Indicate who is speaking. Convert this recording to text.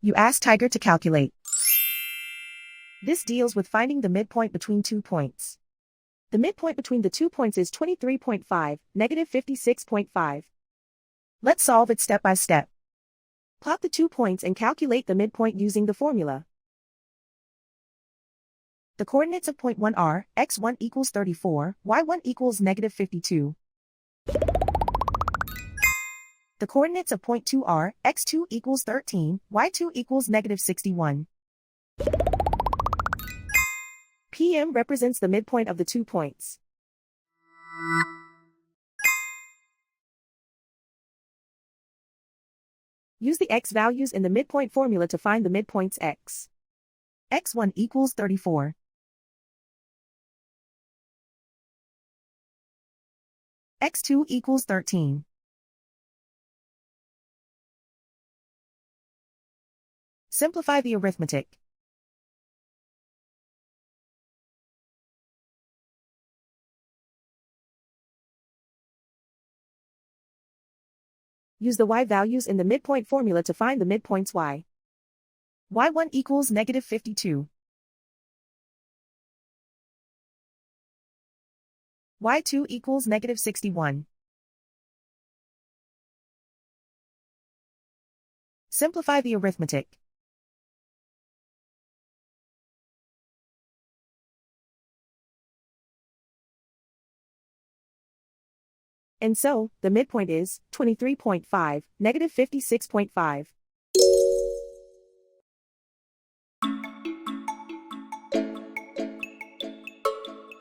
Speaker 1: You ask Tiger to calculate. This deals with finding the midpoint between 2 points. The midpoint between the 2 points is 23.5, negative 56.5. Let's solve it step by step. Plot the 2 points and calculate the midpoint using the formula. The coordinates of point 1 are, x1 equals 34, y1 equals negative 52. The coordinates of point 2 are, x2 equals 13, y2 equals negative 61. PM represents the midpoint of the 2 points. Use the x values in the midpoint formula to find the midpoints x. x1 equals 34. x2 equals 13. Simplify the arithmetic. Use the y values in the midpoint formula to find the midpoints y. y1 equals negative 52. y2 equals negative 61. Simplify the arithmetic. And so, the midpoint is 23.5, negative 56.5.